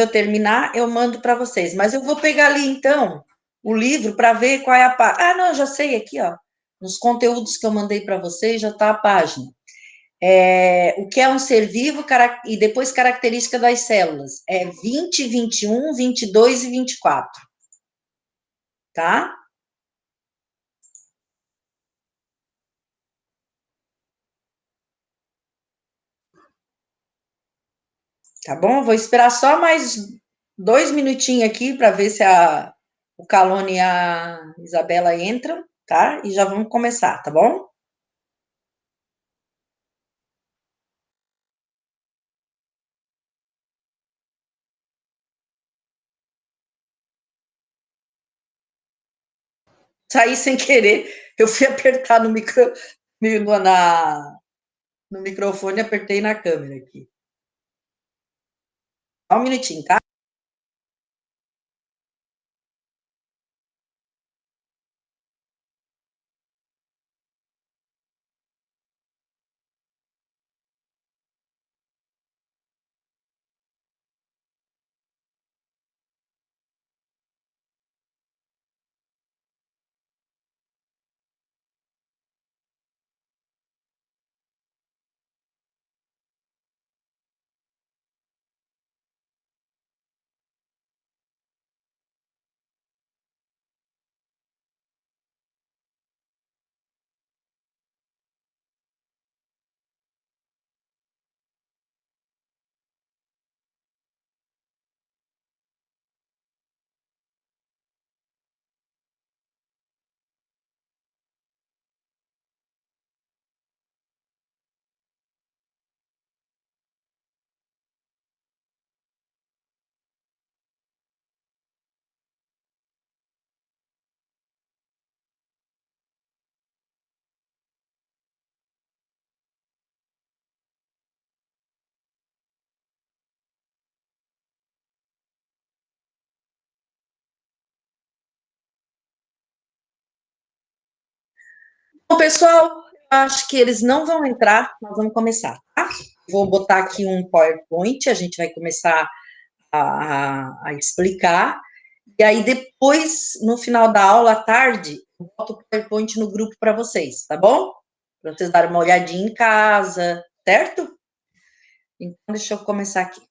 eu terminar, eu mando para vocês. Mas eu vou pegar ali, então, o livro para ver qual é a página. Ah, não, eu já sei aqui, ó. Nos conteúdos que eu mandei para vocês, já está a página. O que é um ser vivo e depois característica das células. 20, 21, 22 e 24. Tá? Tá bom? Vou esperar só mais 2 minutinhos aqui para ver se o Calone e a Isabela entram, tá? E já vamos começar, tá bom? Saí sem querer, eu fui apertar no microfone, apertei na câmera aqui. Só um minutinho, tá? Bom, pessoal, eu acho que eles não vão entrar, nós vamos começar, tá? Vou botar aqui um PowerPoint, a gente vai começar a explicar, e aí depois, no final da aula, à tarde, eu boto o PowerPoint no grupo para vocês, tá bom? Para vocês darem uma olhadinha em casa, certo? Então, deixa eu começar aqui.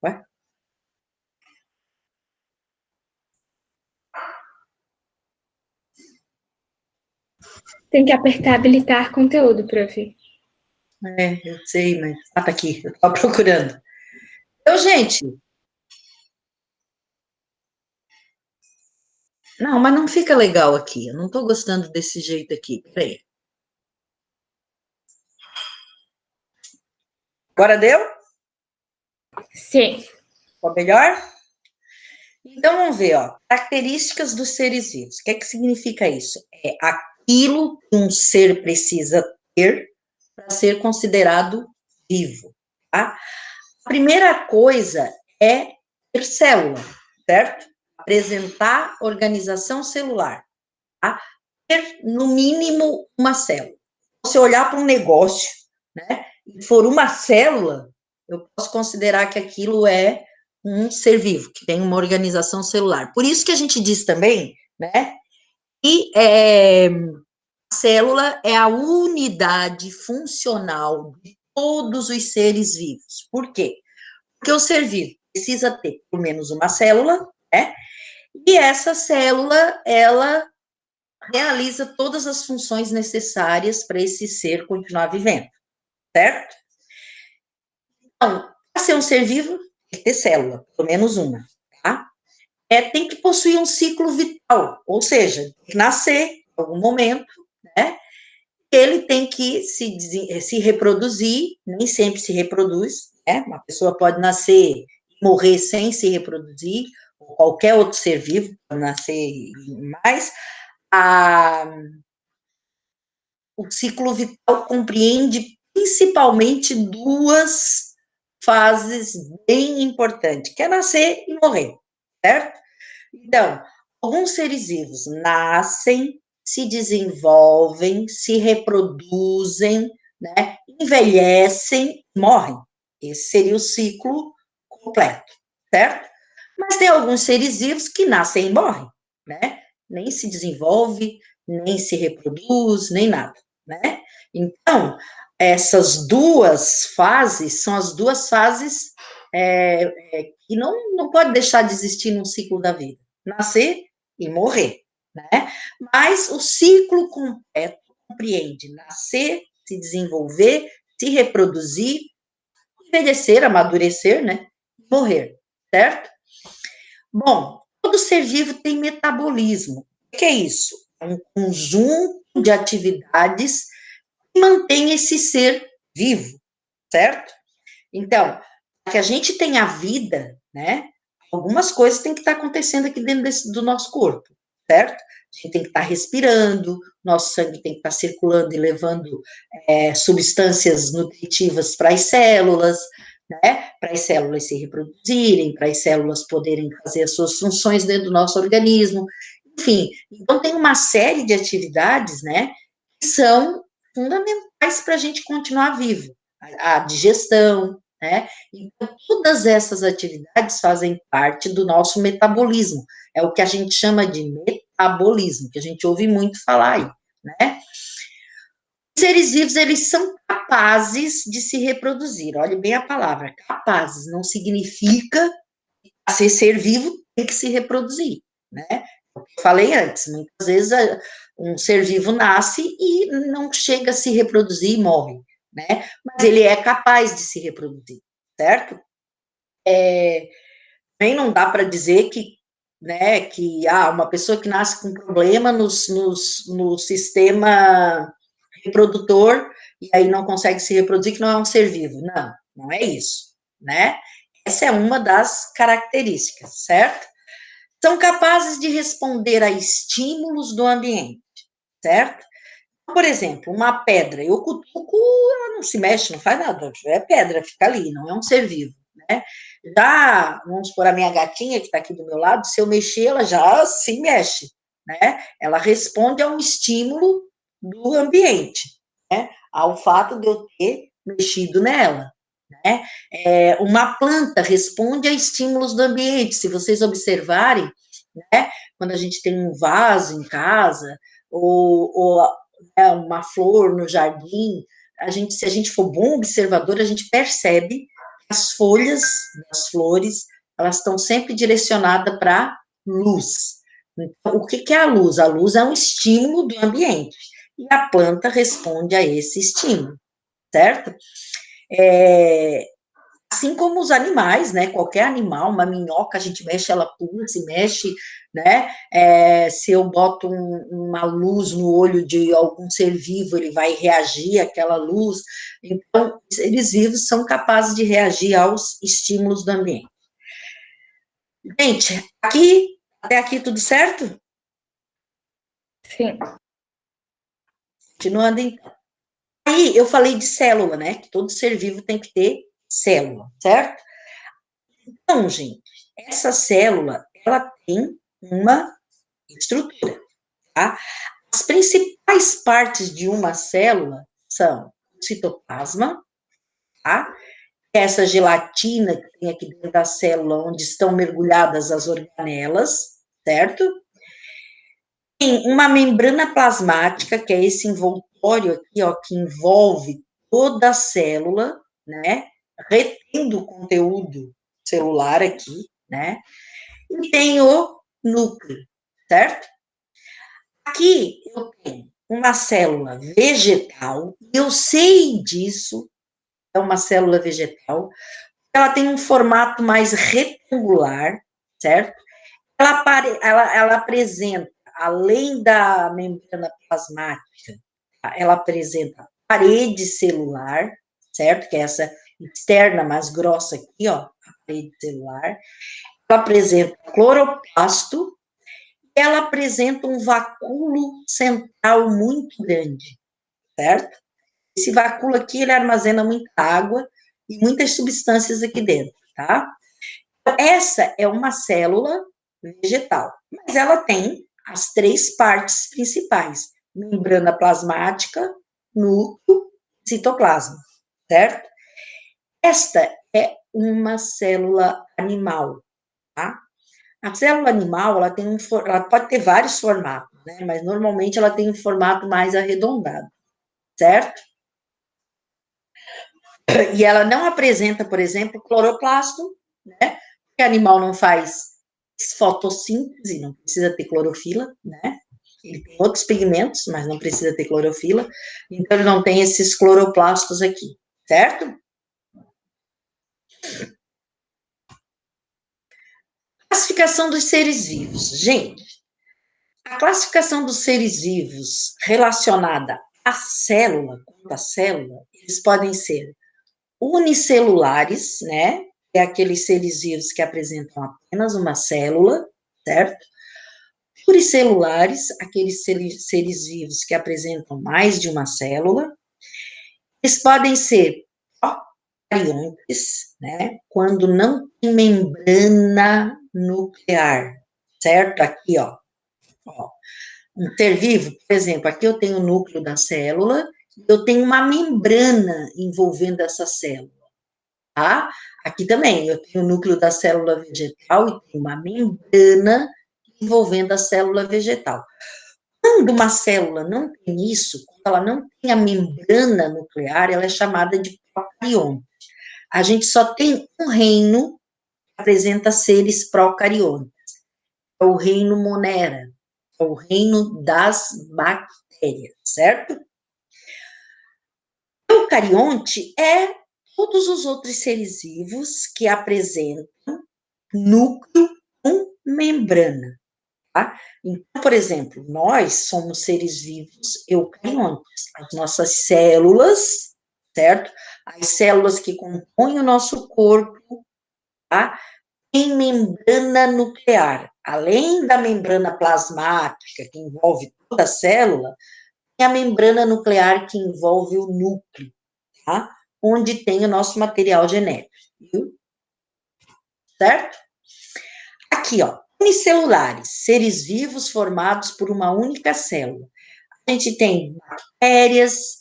Ué? Tem que apertar habilitar conteúdo, prof. Eu sei, mas... Ah, tá aqui, eu estava procurando. Então, gente... Não, mas não fica legal aqui, eu não estou gostando desse jeito aqui, peraí. Agora deu? Sim. Ficou melhor? Então, vamos ver, ó, características dos seres vivos. O que é que significa isso? É aquilo que um ser precisa ter para ser considerado vivo, tá? A primeira coisa é ter célula, certo? Apresentar organização celular, tá? Ter, no mínimo, uma célula. Se eu olhar para um negócio, né, e for uma célula, eu posso considerar que aquilo é um ser vivo, que tem uma organização celular. Por isso que a gente diz também, né, que a célula é a unidade funcional de todos os seres vivos. Por quê? Porque o ser vivo precisa ter pelo menos uma célula, né, e essa célula, ela realiza todas as funções necessárias para esse ser continuar vivendo, certo? Então, para ser um ser vivo, tem que ter célula, pelo menos uma, tá? Tem que possuir um ciclo vital, ou seja, tem que nascer em algum momento, né? Ele tem que se reproduzir, nem sempre se reproduz, né? Uma pessoa pode nascer e morrer sem se reproduzir, ou qualquer outro ser vivo pode nascer mais. O ciclo vital compreende principalmente duas fases bem importantes, que é nascer e morrer, certo? Então, alguns seres vivos nascem, se desenvolvem, se reproduzem, né, envelhecem, morrem. Esse seria o ciclo completo, certo? Mas tem alguns seres vivos que nascem e morrem, né? Nem se desenvolve, nem se reproduz, nem nada, né? Então, essas duas fases são as duas fases que não pode deixar de existir no ciclo da vida. Nascer e morrer, né? Mas o ciclo completo compreende nascer, se desenvolver, se reproduzir, envelhecer, amadurecer, né? Morrer, certo? Bom, todo ser vivo tem metabolismo. O que é isso? É um conjunto de atividades que mantém esse ser vivo, certo? Então, para que a gente tenha vida, né? Algumas coisas têm que estar acontecendo aqui dentro do nosso corpo, certo? A gente tem que estar respirando, nosso sangue tem que estar circulando e levando substâncias nutritivas para as células, né? Para as células se reproduzirem, para as células poderem fazer as suas funções dentro do nosso organismo. Enfim, então tem uma série de atividades, né? Que são fundamentais para a gente continuar vivo. A digestão, né? Então, todas essas atividades fazem parte do nosso metabolismo. É o que a gente chama de metabolismo, que a gente ouve muito falar aí, né? Os seres vivos, eles são capazes de se reproduzir. Olhe bem a palavra, capazes. Não significa que ser vivo tem que se reproduzir, né? Eu falei antes, muitas vezes um ser vivo nasce e não chega a se reproduzir e morre, né? Mas ele é capaz de se reproduzir, certo? Também não dá para dizer que, né, que uma pessoa que nasce com problema no sistema reprodutor e aí não consegue se reproduzir, que não é um ser vivo. Não, não é isso, né? Essa é uma das características, certo? São capazes de responder a estímulos do ambiente, certo? Por exemplo, uma pedra, eu cutuco, ela não se mexe, não faz nada, é pedra, fica ali, não é um ser vivo, né? Já, vamos supor, a minha gatinha que está aqui do meu lado, se eu mexer, ela já se mexe, né? Ela responde a um estímulo do ambiente, né? Ao fato de eu ter mexido nela, né? Uma planta responde a estímulos do ambiente, se vocês observarem, né? Quando a gente tem um vaso em casa, ou uma flor no jardim, se a gente for bom observador, a gente percebe que as folhas das flores, elas estão sempre direcionadas para luz. Então, o que é a luz? A luz é um estímulo do ambiente, e a planta responde a esse estímulo, certo? Assim como os animais, né? Qualquer animal, uma minhoca, a gente mexe, ela pula, se mexe, né? Se eu boto uma luz no olho de algum ser vivo, ele vai reagir àquela luz. Então, seres vivos são capazes de reagir aos estímulos do ambiente. Gente, até aqui tudo certo? Sim. Continuando, então. Aí, eu falei de célula, né? Que todo ser vivo tem que ter célula, certo? Então, gente, essa célula, ela tem uma estrutura, tá? As principais partes de uma célula são o citoplasma, tá? Essa gelatina que tem aqui dentro da célula, onde estão mergulhadas as organelas, certo? Tem uma membrana plasmática, que é esse envoltório aqui, ó, que envolve toda a célula, né? Retendo o conteúdo celular aqui, né? E tem o núcleo, certo? Aqui eu tenho uma célula vegetal, e eu sei disso, é uma célula vegetal, ela tem um formato mais retangular, certo? Ela apresenta, além da membrana plasmática, ela apresenta parede celular, certo? Que é essa externa mais grossa aqui, ó, a parede celular. Ela apresenta cloroplasto, ela apresenta um vacúolo central muito grande, certo? Esse vacúolo aqui, ele armazena muita água, e muitas substâncias aqui dentro, tá? Essa é uma célula vegetal, mas ela tem as três partes principais: membrana plasmática, núcleo, citoplasma, certo? Esta é uma célula animal, tá? A célula animal, ela pode ter vários formatos, né? Mas normalmente ela tem um formato mais arredondado, certo? E ela não apresenta, por exemplo, cloroplasto, né? Porque animal não faz fotossíntese, não precisa ter clorofila, né? Ele tem outros pigmentos, mas não precisa ter clorofila, então ele não tem esses cloroplastos aqui, certo? Classificação dos seres vivos. Gente, a classificação dos seres vivos relacionada à célula, eles podem ser unicelulares, né? É aqueles seres vivos que apresentam apenas uma célula, certo? Pluricelulares, aqueles seres vivos que apresentam mais de uma célula. Eles podem ser procariontes, né? Quando não tem membrana nuclear, certo? Aqui, ó. Um ser vivo, por exemplo, aqui eu tenho o núcleo da célula, eu tenho uma membrana envolvendo essa célula, tá? Aqui também, eu tenho o núcleo da célula vegetal e tenho uma membrana envolvendo a célula vegetal. Quando uma célula não tem isso, quando ela não tem a membrana nuclear, ela é chamada de procarionte. A gente só tem um reino que apresenta seres procariontes, é o reino Monera, é o reino das bactérias, certo? Eucarionte é todos os outros seres vivos que apresentam núcleo com membrana, tá? Então, por exemplo, nós somos seres vivos eucariontes. As nossas células, certo? As células que compõem o nosso corpo, tá? Tem membrana nuclear. Além da membrana plasmática, que envolve toda a célula, tem a membrana nuclear que envolve o núcleo, tá? Onde tem o nosso material genético, viu? Certo? Aqui, ó, unicelulares, seres vivos formados por uma única célula. A gente tem bactérias,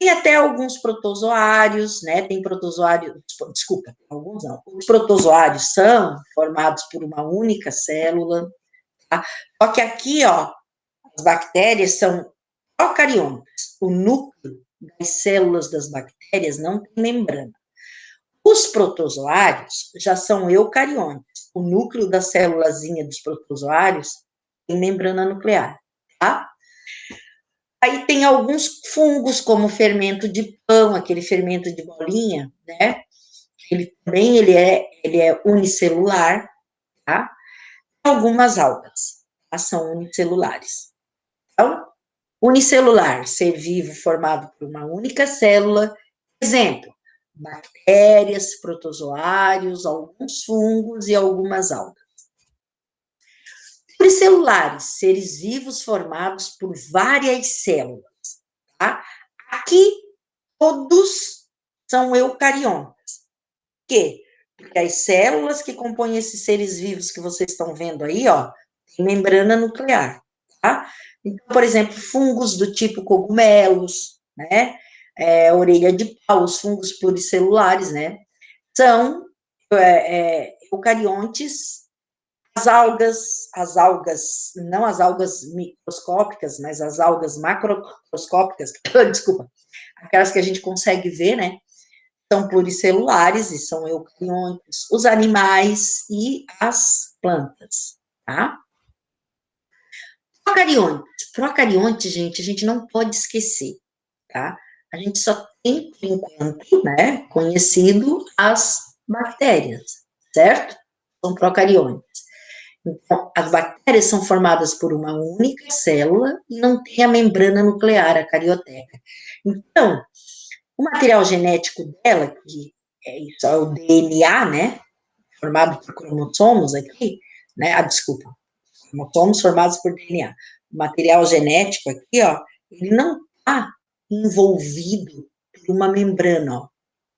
e até alguns protozoários, né? Tem protozoários, desculpa, alguns não. Os protozoários são formados por uma única célula, tá? Só que aqui, ó, as bactérias são procariontes. O núcleo das células das bactérias não tem membrana. Os protozoários já são eucariontes. O núcleo da célulazinha dos protozoários tem membrana nuclear, tá? Aí tem alguns fungos, como o fermento de pão, aquele fermento de bolinha, né? Ele também ele é unicelular, tá? Algumas algas, tá? São unicelulares. Então, unicelular, ser vivo formado por uma única célula. Exemplo, bactérias, protozoários, alguns fungos e algumas algas. Pluricelulares, seres vivos formados por várias células, tá? Aqui, todos são eucariontes. Por quê? Porque as células que compõem esses seres vivos que vocês estão vendo aí, ó, tem membrana nuclear, tá? Então, por exemplo, fungos do tipo cogumelos, né? Orelha de pau, os fungos pluricelulares, né? São eucariontes. As algas, não as algas microscópicas, mas as algas macroscópicas, desculpa, aquelas que a gente consegue ver, né? São pluricelulares e são eucariontes, os animais e as plantas, tá? Procariontes, gente, a gente não pode esquecer, tá? A gente só tem, por enquanto, né, conhecido as bactérias, certo? São procariontes. Então, as bactérias são formadas por uma única célula e não tem a membrana nuclear, a carioteca. Então, o material genético dela, que é isso, é o DNA, né, formado por cromossomos aqui, né, desculpa, cromossomos formados por DNA. O material genético aqui, ó, ele não está envolvido por uma membrana, ó,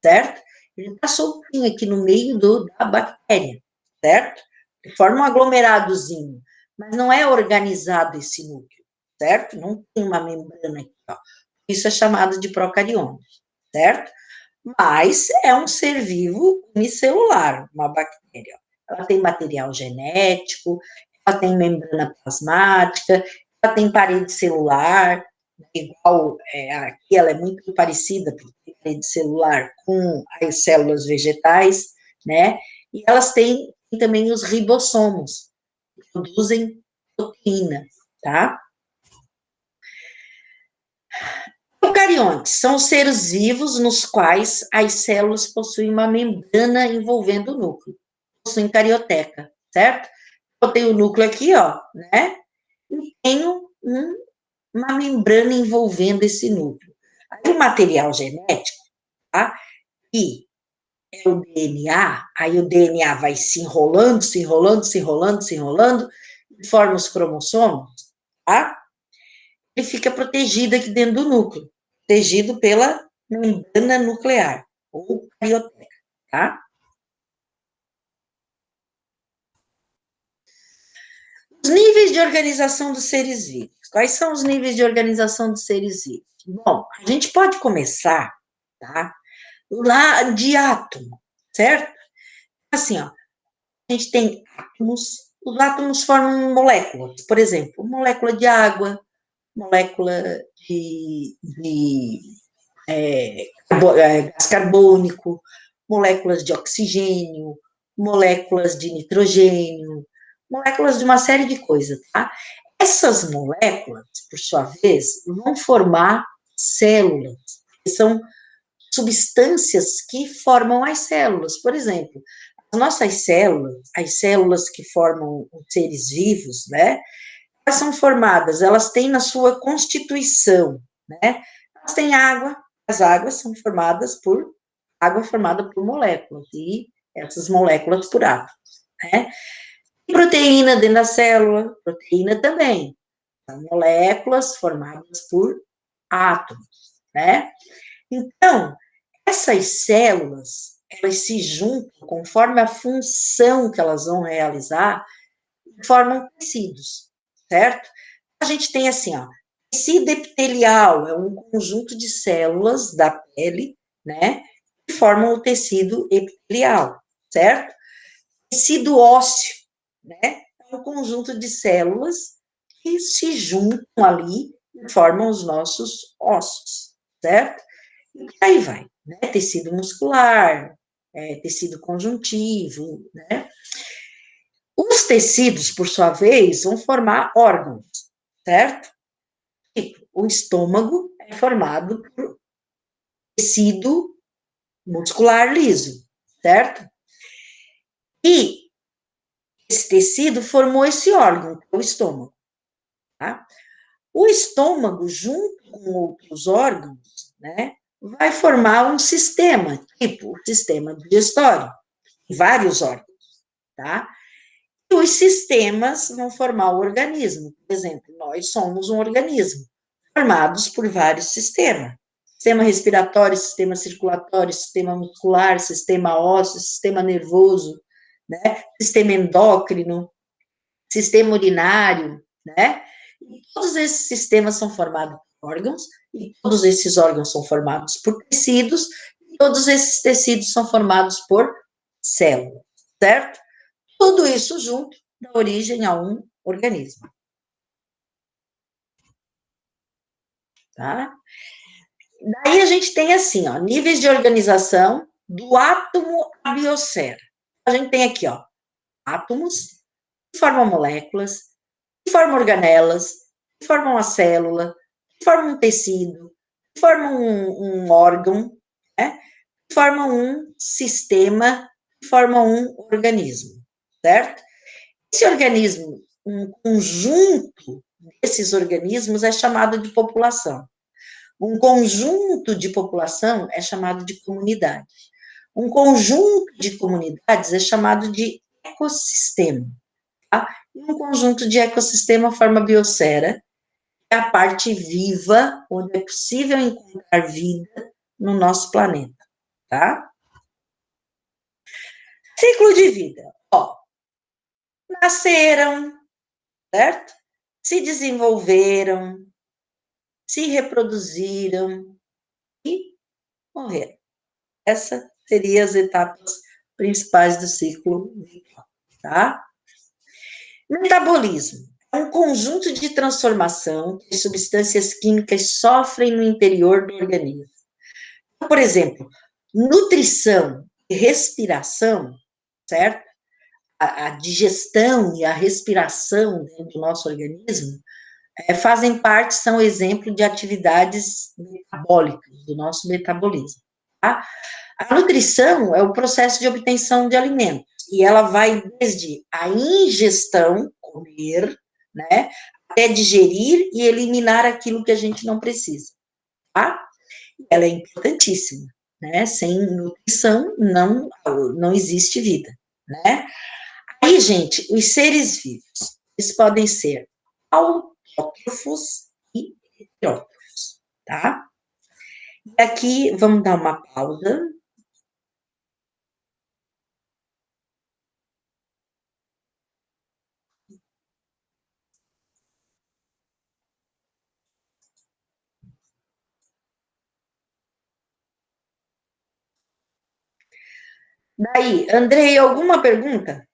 certo? Ele está soltinho aqui no meio da bactéria, certo? Ele forma um aglomeradozinho, mas não é organizado esse núcleo, certo? Não tem uma membrana aqui, ó. Isso é chamado de procarionte, certo? Mas é um ser vivo unicelular, uma bactéria. Ela tem material genético, ela tem membrana plasmática, ela tem parede celular, igual aqui ela é muito parecida, porque tem parede celular com as células vegetais, né? E elas têm também os ribossomos, que produzem proteína, tá? Eucariontes são os seres vivos nos quais as células possuem uma membrana envolvendo o núcleo. Possuem carioteca, certo? Eu tenho o núcleo aqui, ó, né? E tenho uma membrana envolvendo esse núcleo. Aí o material genético, tá? E é o DNA, aí o DNA vai se enrolando, se enrolando, se enrolando, se enrolando, e forma os cromossomos, tá? Ele fica protegido aqui dentro do núcleo, protegido pela membrana nuclear, ou carioteca, tá? Os níveis de organização dos seres vivos. Quais são os níveis de organização dos seres vivos? Bom, a gente pode começar, tá? Lá de átomo, certo? Assim, ó, a gente tem átomos, os átomos formam moléculas, por exemplo, molécula de água, molécula de gás carbônico, moléculas de oxigênio, moléculas de nitrogênio, moléculas de uma série de coisas, tá? Essas moléculas, por sua vez, vão formar células, que são substâncias que formam as células. Por exemplo, as nossas células, as células que formam os seres vivos, né? Elas são formadas, elas têm na sua constituição, né? Elas têm água, as águas são formadas por água formada por moléculas, e essas moléculas por átomos, né? E proteína dentro da célula, proteína também, são moléculas formadas por átomos, né? Então, essas células, elas se juntam conforme a função que elas vão realizar, e formam tecidos, certo? A gente tem assim, ó, tecido epitelial é um conjunto de células da pele, né, que formam o tecido epitelial, certo? Tecido ósseo, né, é um conjunto de células que se juntam ali e formam os nossos ossos, certo? E aí vai, né, tecido muscular, tecido conjuntivo, né? Os tecidos, por sua vez, vão formar órgãos, certo? O estômago é formado por tecido muscular liso, certo? E esse tecido formou esse órgão, que é o estômago, tá? O estômago, junto com outros órgãos, né, vai formar um sistema, tipo o sistema digestório, vários órgãos, tá? E os sistemas vão formar o organismo. Por exemplo, nós somos um organismo, formados por vários sistemas. Sistema respiratório, sistema circulatório, sistema muscular, sistema ósseo, sistema nervoso, né? Sistema endócrino, sistema urinário, né? E todos esses sistemas são formados por órgãos, e todos esses órgãos são formados por tecidos, e todos esses tecidos são formados por células, certo? Tudo isso junto dá origem a um organismo, tá? Daí a gente tem assim, ó, níveis de organização do átomo à biosfera. A gente tem aqui, ó, átomos que formam moléculas, que formam organelas, que formam a célula, que formam um tecido, que formam um órgão, né? Que formam um sistema, que formam um organismo, certo? Esse organismo, um conjunto desses organismos é chamado de população. Um conjunto de população é chamado de comunidade. Um conjunto de comunidades é chamado de ecossistema. Tá? E um conjunto de ecossistema forma a biosfera, que é a parte viva, onde é possível encontrar vida no nosso planeta. Tá? Ciclo de vida. Ó, nasceram, certo? Se desenvolveram, se reproduziram e morreram. Essas seriam as etapas principais do ciclo vital, tá? Metabolismo é um conjunto de transformação que substâncias químicas sofrem no interior do organismo. Por exemplo, nutrição e respiração, certo? A digestão e a respiração dentro do nosso organismo fazem parte, são exemplo de atividades metabólicas do nosso metabolismo. Tá? A nutrição é o processo de obtenção de alimentos, e ela vai desde a ingestão, comer, né, até digerir e eliminar aquilo que a gente não precisa, tá? Ela é importantíssima, né? Sem nutrição não existe vida, né? Aí, gente, os seres vivos, eles podem ser autótrofos e heterótrofos, tá? E aqui, vamos dar uma pausa. Daí, Andrei, alguma pergunta?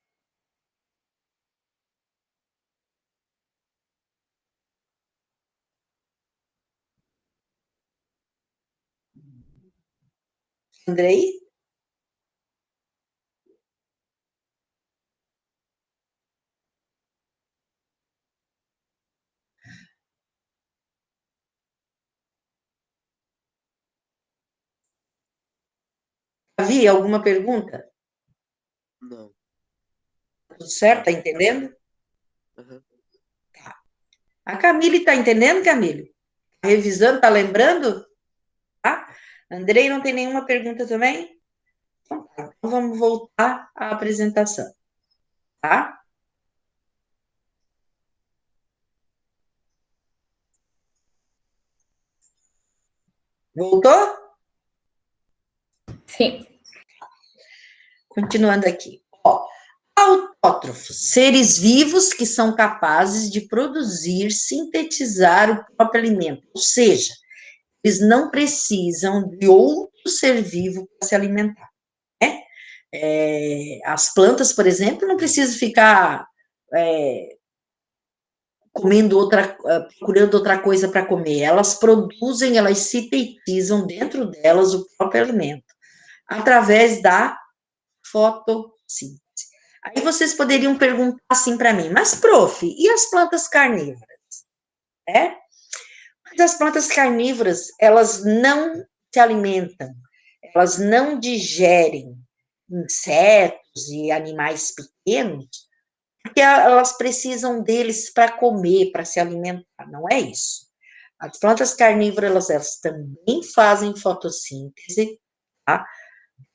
Andrei? Havia alguma pergunta? Não. Tudo certo? Tá entendendo? Uhum. A Camille tá entendendo, Camille? Tá revisando, tá lembrando? Tá? Andrei não tem nenhuma pergunta também? Então, tá. Então vamos voltar à apresentação, tá? Voltou? Sim. Continuando aqui. Ó, autótrofos, seres vivos que são capazes de produzir, sintetizar o próprio alimento, ou seja, eles não precisam de outro ser vivo para se alimentar, né? As plantas, por exemplo, não precisam ficar comendo procurando outra coisa para comer. Elas produzem, elas sintetizam dentro delas o próprio alimento, através da fotossíntese. Aí vocês poderiam perguntar assim para mim, mas prof, e as plantas carnívoras? É? Mas as plantas carnívoras, elas não se alimentam, elas não digerem insetos e animais pequenos, porque elas precisam deles para comer, para se alimentar, não é isso. As plantas carnívoras, elas também fazem fotossíntese, tá?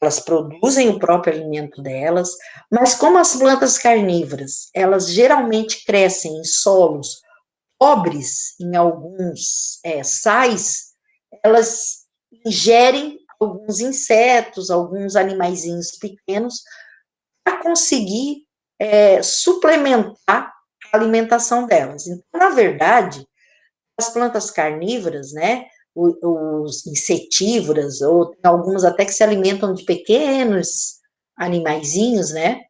Elas produzem o próprio alimento delas, mas como as plantas carnívoras, elas geralmente crescem em solos pobres em alguns sais, elas ingerem alguns insetos, alguns animaizinhos pequenos, para conseguir suplementar a alimentação delas. Então, na verdade, as plantas carnívoras, né, os insetívoras, ou tem algumas até que se alimentam de pequenos animaizinhos, né,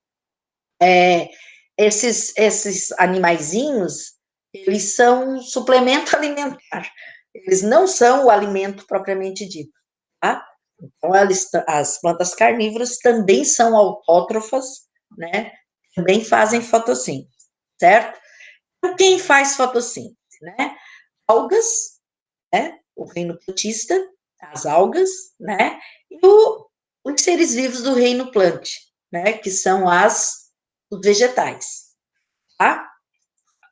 esses animaizinhos, eles são suplemento alimentar, eles não são o alimento propriamente dito, tá? Então, as plantas carnívoras também são autótrofas, né, também fazem fotossíntese, certo? Então, quem faz fotossíntese, né? Algas, né? O reino plantista, as algas, né? E os seres vivos do reino plant, né? Que são os vegetais, tá?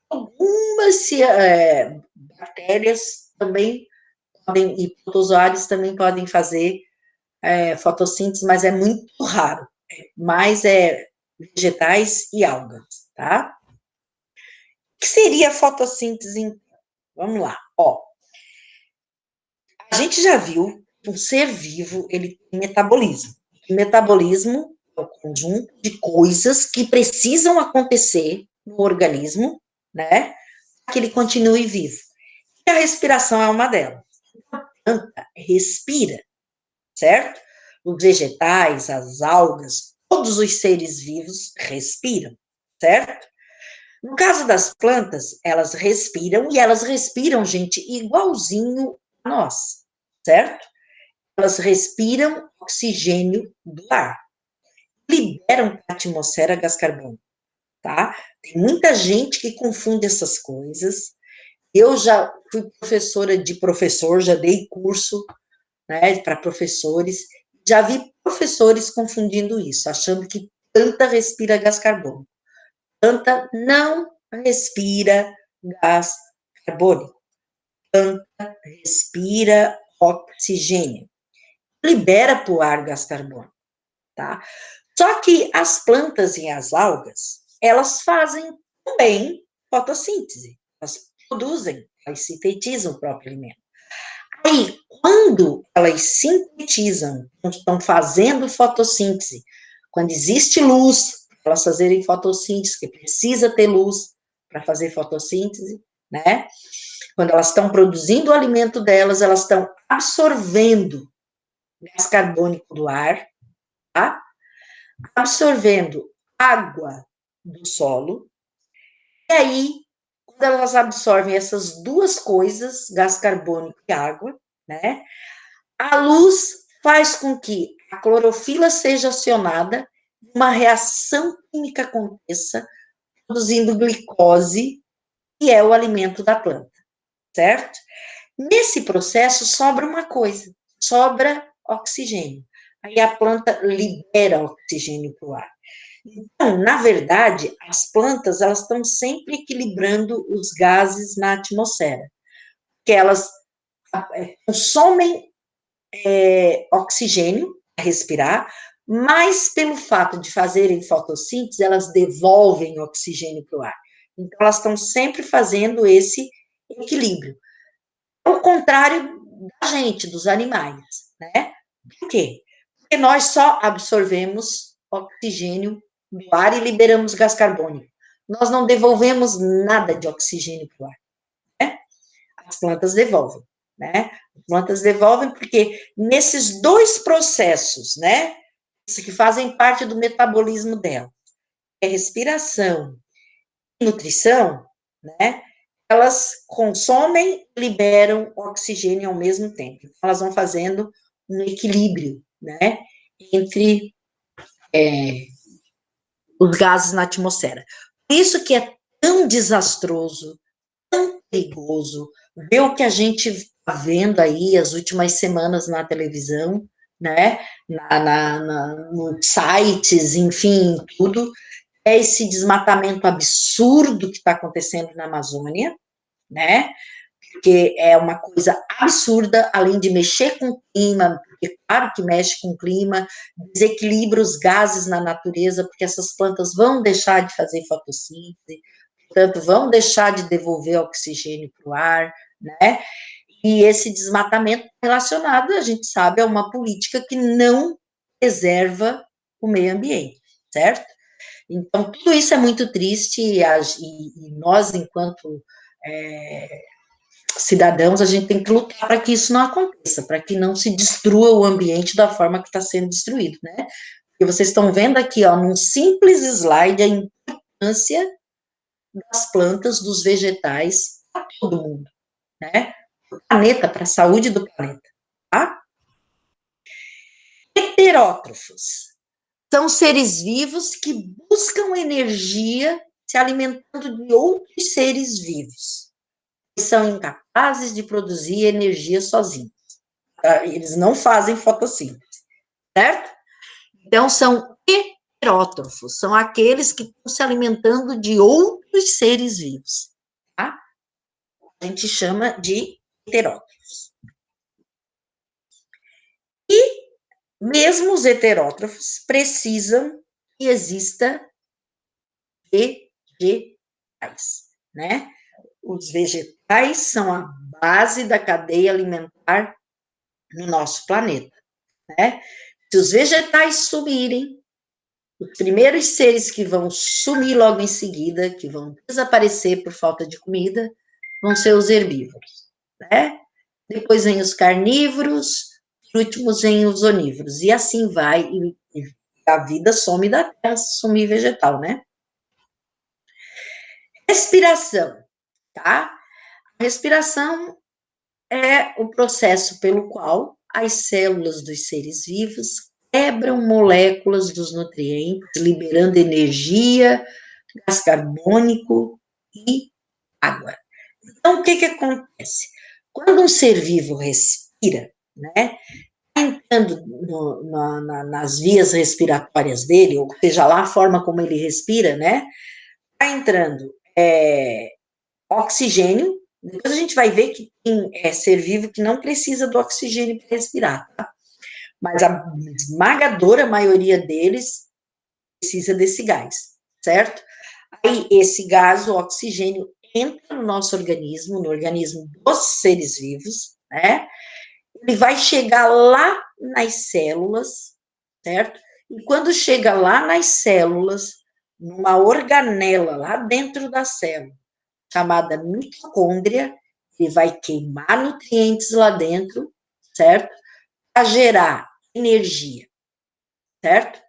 Algumas bactérias também podem, e protozoários também podem fazer fotossíntese, mas é muito raro. Mais vegetais e algas, tá? O que seria a fotossíntese, então? Vamos lá, ó. A gente já viu que um ser vivo, ele tem metabolismo. O metabolismo é o conjunto de coisas que precisam acontecer no organismo, né, para que ele continue vivo. E a respiração é uma delas. A planta respira, certo? Os vegetais, as algas, todos os seres vivos respiram, certo? No caso das plantas, elas respiram, e elas respiram, gente, igualzinho a nós, certo? Elas respiram oxigênio do ar, liberam para a atmosfera gás carbônico, tá? Tem muita gente que confunde essas coisas. Eu já fui professora de professor, já dei curso, né, para professores, já vi professores confundindo isso, achando que planta respira gás carbônico. Planta não respira gás carbônico. Planta respira oxigênio. Libera para o ar gás carbônico, tá? Só que as plantas e as algas, elas fazem também fotossíntese. Elas produzem, elas sintetizam o próprio alimento. Aí, quando elas sintetizam, estão fazendo fotossíntese, quando existe luz, elas fazerem fotossíntese, que precisa ter luz para fazer fotossíntese, né? Quando elas estão produzindo o alimento delas, elas estão absorvendo gás carbônico do ar, tá? Absorvendo água do solo, e aí, quando elas absorvem essas duas coisas, gás carbônico e água, né? A luz faz com que a clorofila seja acionada, uma reação química aconteça, produzindo glicose, que é o alimento da planta, certo? Nesse processo sobra uma coisa, sobra oxigênio. Aí a planta libera oxigênio para o ar. Então, na verdade, as plantas, elas estão sempre equilibrando os gases na atmosfera, que elas consomem oxigênio para respirar, mas pelo fato de fazerem fotossíntese, elas devolvem oxigênio para o ar. Então, elas estão sempre fazendo esse equilíbrio. Ao contrário da gente, dos animais, né? Por quê? Porque nós só absorvemos oxigênio do ar e liberamos gás carbônico. Nós não devolvemos nada de oxigênio para o ar, né? As plantas devolvem, né? As plantas devolvem porque nesses dois processos, né? Isso que fazem parte do metabolismo dela, é respiração e nutrição, né? Elas consomem e liberam oxigênio ao mesmo tempo. Então, elas vão fazendo um equilíbrio, né, entre os gases na atmosfera. Por isso que é tão desastroso, tão perigoso, ver o que a gente está vendo aí as últimas semanas na televisão, né, nos sites, enfim, tudo, é esse desmatamento absurdo que está acontecendo na Amazônia, né? Porque é uma coisa absurda, além de mexer com o clima, porque claro que mexe com o clima, desequilibra os gases na natureza, porque essas plantas vão deixar de fazer fotossíntese, portanto, vão deixar de devolver oxigênio para o ar, né? E esse desmatamento relacionado, a gente sabe, é uma política que não preserva o meio ambiente, certo? Então, tudo isso é muito triste, e nós, enquanto cidadãos, a gente tem que lutar para que isso não aconteça, para que não se destrua o ambiente da forma que está sendo destruído, né? E vocês estão vendo aqui, ó, num simples slide, a importância das plantas, dos vegetais, para todo mundo, né? Para o planeta, para a saúde do planeta, tá? Heterótrofos são seres vivos que buscam energia se alimentando de outros seres vivos, que são incapazes de produzir energia sozinhos. Eles não fazem fotossíntese, certo? Então, são heterótrofos, são aqueles que estão se alimentando de outros seres vivos, tá? A gente chama de heterótrofos. E mesmo os heterótrofos precisam que exista vegetais, né? Os vegetais são a base da cadeia alimentar no nosso planeta, né? Se os vegetais sumirem, Os primeiros seres que vão sumir logo em seguida, que vão desaparecer por falta de comida, vão ser os herbívoros, né? Depois vem os carnívoros, por último vem os onívoros, e assim vai, e a vida some da terra, sumir vegetal, né? Respiração, tá? A respiração é o processo pelo qual as células dos seres vivos quebram moléculas dos nutrientes, liberando energia, gás carbônico e água. Então, o que acontece? Quando um ser vivo respira, né, entrando nas vias respiratórias dele, ou seja lá a forma como ele respira, né, está entrando oxigênio. Depois a gente vai ver que tem ser vivo que não precisa do oxigênio para respirar, tá? Mas a esmagadora maioria deles precisa desse gás, certo? Aí esse gás, o oxigênio, entra no nosso organismo, no organismo dos seres vivos, né? Ele vai chegar lá nas células, certo? E quando chega lá nas células, numa organela lá dentro da célula, chamada mitocôndria, ele vai queimar nutrientes lá dentro, certo? Para gerar energia, certo?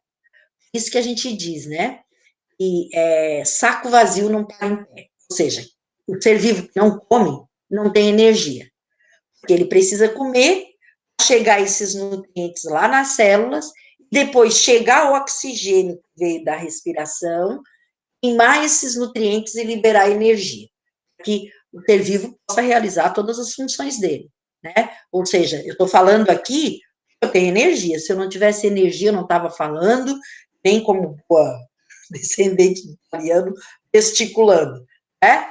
Isso que a gente diz, né? E saco vazio não para em pé. Ou seja, o ser vivo que não come não tem energia. Porque ele precisa comer, chegar esses nutrientes lá nas células, depois chegar o oxigênio que veio da respiração, queimar esses nutrientes e liberar energia. Que o ser vivo possa realizar todas as funções dele, né? Ou seja, eu estou falando aqui, eu tenho energia. Se eu não tivesse energia, eu não estava falando, nem como boa descendente de italiano, gesticulando, né?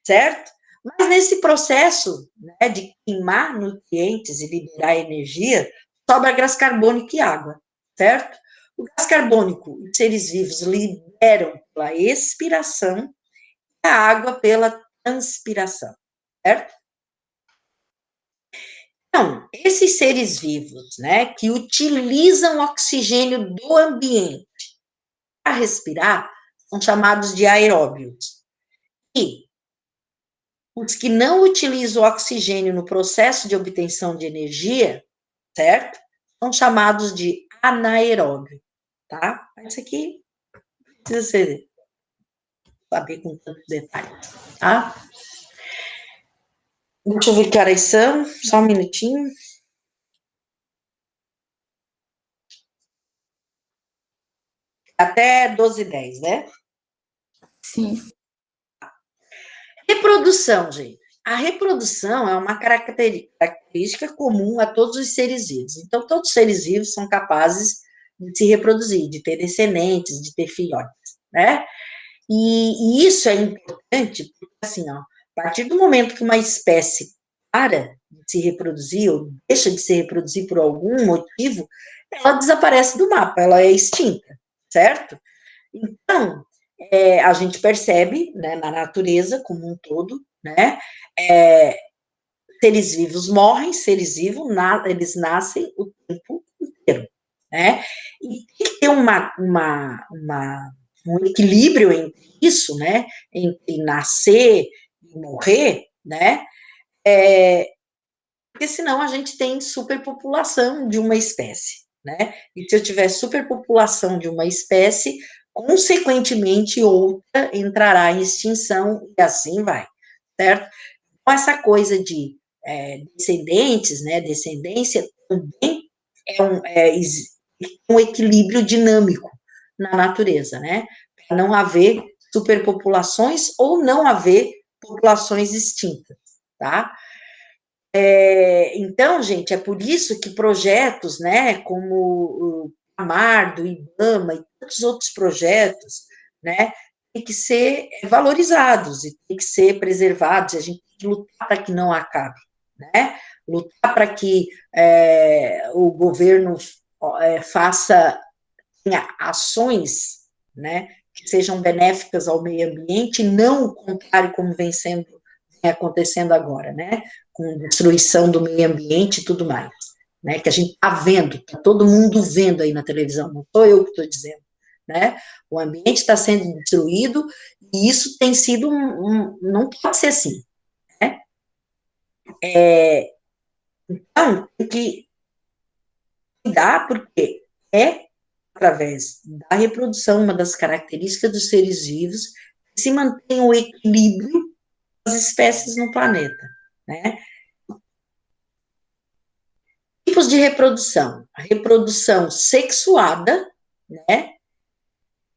Certo? Mas nesse processo, né, de queimar nutrientes e liberar energia, sobra gás carbônico e água, certo? O gás carbônico, os seres vivos liberam pela expiração, a água pela transpiração, certo? Então, esses seres vivos, né, que utilizam oxigênio do ambiente para respirar, são chamados de aeróbios. E os que não utilizam o oxigênio no processo de obtenção de energia, certo? São chamados de anaeróbio, tá? Isso aqui precisa ser saber com tantos detalhes, tá? Deixa eu ver que horas são, só um minutinho. Até 12h10, né? Sim. Reprodução, gente. A reprodução é uma característica comum a todos os seres vivos. Então, todos os seres vivos são capazes de se reproduzir, de ter descendentes, de ter filhotes, né? E isso é importante, porque, assim, ó, a partir do momento que uma espécie para de se reproduzir, ou deixa de se reproduzir por algum motivo, ela desaparece do mapa, ela é extinta, certo? Então, a gente percebe, né, na natureza como um todo, né, seres vivos morrem, seres vivos, eles nascem o tempo inteiro, né, e tem que ter um equilíbrio entre isso, né, entre nascer e morrer, né, porque senão a gente tem superpopulação de uma espécie, né, e se eu tiver superpopulação de uma espécie, consequentemente outra entrará em extinção e assim vai, certo? Então, essa coisa de descendentes, né, descendência, também é um equilíbrio dinâmico na natureza, né? Para não haver superpopulações ou não haver populações extintas, tá? Então, gente, é por isso que projetos, né, como o Amar, do IBAMA e tantos outros projetos, né, tem que ser valorizados e tem que ser preservados, e a gente tem que lutar para que não acabe, né, lutar para que o governo faça ações, né, que sejam benéficas ao meio ambiente, e não o contrário, como vem acontecendo agora, né, com destruição do meio ambiente e tudo mais, né, que a gente está vendo, está todo mundo vendo aí na televisão, não sou eu que estou dizendo, né? O ambiente está sendo destruído e isso tem sido não pode ser assim, né? Então, tem que cuidar, porque é através da reprodução, uma das características dos seres vivos, que se mantém o equilíbrio das espécies no planeta, né? Tipos de reprodução. A reprodução sexuada, né?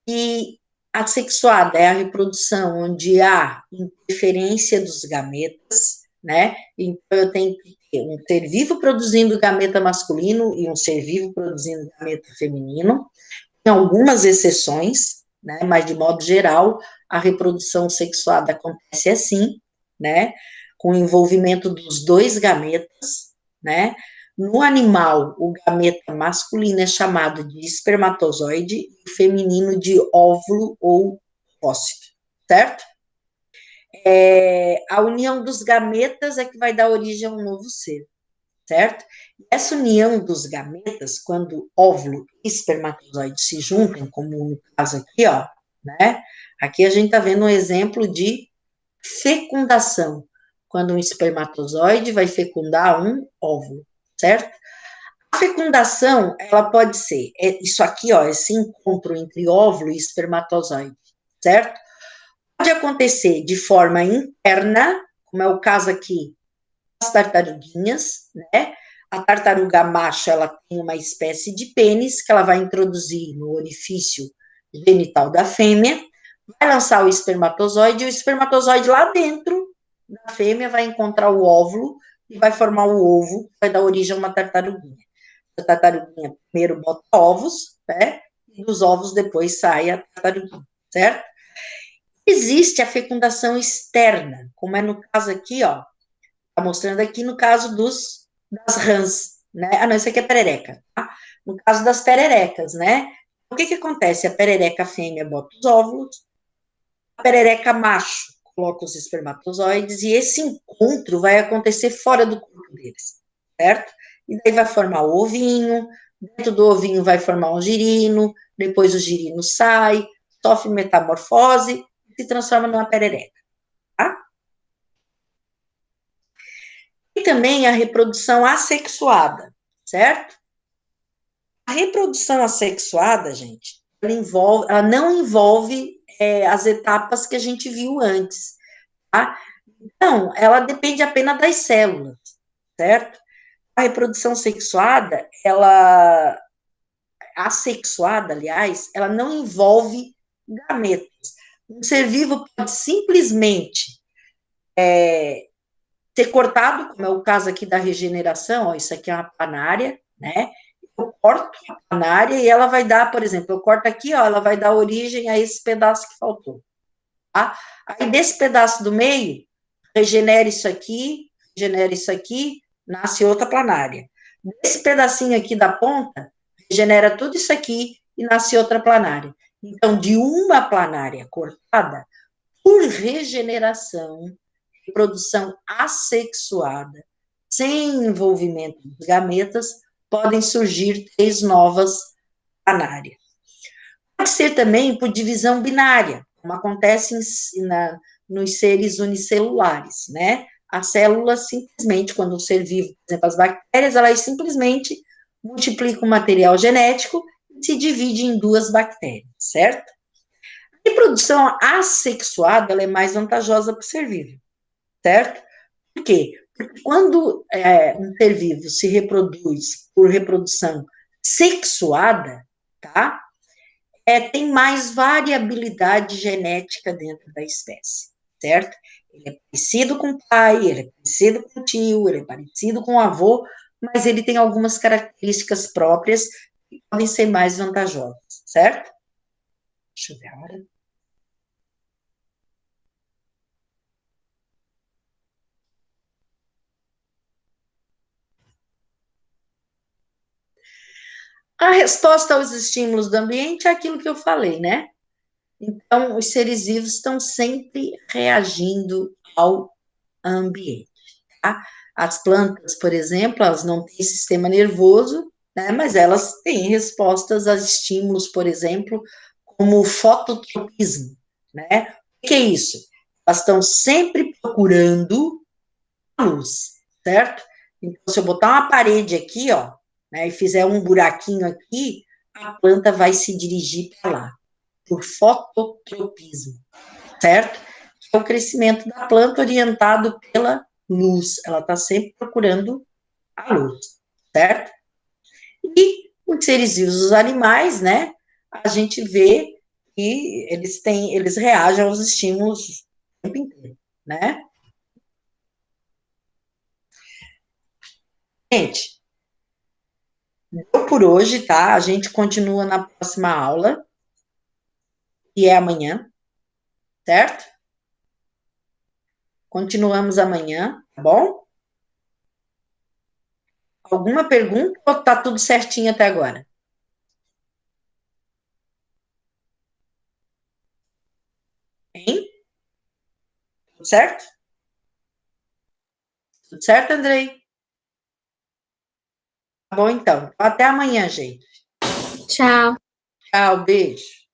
E a sexuada é a reprodução onde há interferência dos gametas, né? Então, eu tenho que ter um ser vivo produzindo gameta masculino e um ser vivo produzindo gameta feminino. Tem algumas exceções, né? Mas, de modo geral, a reprodução sexuada acontece assim, né? Com o envolvimento dos dois gametas, né? No animal, o gameta masculino é chamado de espermatozoide e o feminino de óvulo ou ócito, certo? A união dos gametas é que vai dar origem a um novo ser, certo? Essa união dos gametas, quando óvulo e espermatozoide se juntam, como no caso aqui, ó, né? Aqui a gente está vendo um exemplo de fecundação, quando um espermatozoide vai fecundar um óvulo, certo? A fecundação, ela pode ser isso aqui, ó, esse encontro entre óvulo e espermatozoide, certo? Pode acontecer de forma interna, como é o caso aqui das tartaruguinhas, né? A tartaruga macho, ela tem uma espécie de pênis que ela vai introduzir no orifício genital da fêmea, vai lançar o espermatozoide, e o espermatozoide lá dentro da fêmea vai encontrar o óvulo e vai formar o ovo, vai dar origem a uma tartaruguinha. A tartaruguinha primeiro bota ovos, né? E dos ovos depois sai a tartaruguinha, certo? Existe a fecundação externa, como é no caso aqui, ó. Tá mostrando aqui no caso das rãs, né? Ah, não, isso aqui é perereca, tá? No caso das pererecas, né? O que que acontece? A perereca fêmea bota os óvulos, a perereca macho coloca os espermatozoides e esse encontro vai acontecer fora do corpo deles, certo? E daí vai formar o ovinho, dentro do ovinho vai formar um girino, depois o girino sai, sofre metamorfose e se transforma numa perereca, tá? E também a reprodução assexuada, certo? A reprodução assexuada, gente, ela não envolve as etapas que a gente viu antes, tá? Então, ela depende apenas das células, certo? A reprodução sexuada, assexuada, aliás, ela não envolve gametas. Um ser vivo pode simplesmente ser cortado, como é o caso aqui da regeneração, ó, isso aqui é uma panária, né? Eu corto a panária e ela vai dar, por exemplo, eu corto aqui, ó, ela vai dar origem a esse pedaço que faltou, tá? Aí desse pedaço do meio, regenera isso aqui, nasce outra planária. Desse pedacinho aqui da ponta, regenera tudo isso aqui e nasce outra planária. Então, de uma planária cortada, por regeneração, reprodução assexuada, sem envolvimento dos gametas, podem surgir 3 novas planárias. Pode ser também por divisão binária, como acontece nos seres unicelulares, né? As células simplesmente, quando o ser vivo, por exemplo, as bactérias, elas simplesmente multiplicam o material genético e se dividem em 2 bactérias, certo? A reprodução assexuada, ela é mais vantajosa para o ser vivo, certo? Por quê? Porque quando um ser vivo se reproduz por reprodução sexuada, tá? Tem mais variabilidade genética dentro da espécie, certo? Ele é parecido com o pai, ele é parecido com o tio, ele é parecido com o avô, mas ele tem algumas características próprias que podem ser mais vantajosas, certo? Deixa eu ver a hora. A resposta aos estímulos do ambiente é aquilo que eu falei, né? Então, os seres vivos estão sempre reagindo ao ambiente, tá? As plantas, por exemplo, elas não têm sistema nervoso, né? Mas elas têm respostas a estímulos, por exemplo, como fototropismo, né? O que é isso? Elas estão sempre procurando a luz, certo? Então, se eu botar uma parede aqui, ó, né, e fizer um buraquinho aqui, a planta vai se dirigir para lá, por fototropismo, certo? Que é o crescimento da planta orientado pela luz. Ela está sempre procurando a luz, certo? E os seres vivos, os animais, né? A gente vê que eles reagem aos estímulos o tempo inteiro, né? Gente, deu por hoje, tá? A gente continua na próxima aula, que é amanhã, certo? Continuamos amanhã, tá bom? Alguma pergunta ou tá tudo certinho até agora? Hein? Tudo certo? Tudo certo, Andrei? Tá bom, então. Até amanhã, gente. Tchau. Tchau, beijo.